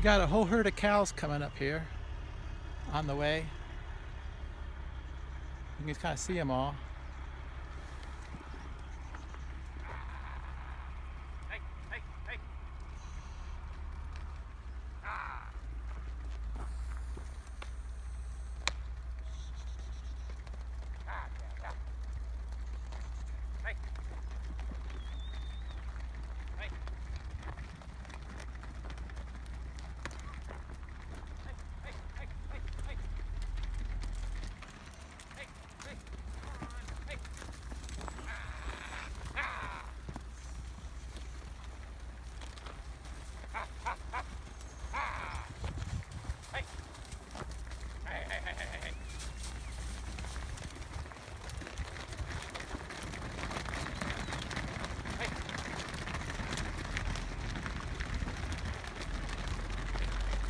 got a whole herd of cows coming up here on the way. You can kind of see them all. Hey, hey, hey. Yeah. Hey.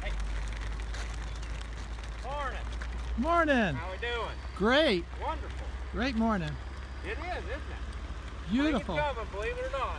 Hey. Morning. How we doing? Great. Wonderful. Great morning. It is, isn't it? Beautiful. Spring is coming, believe it or not.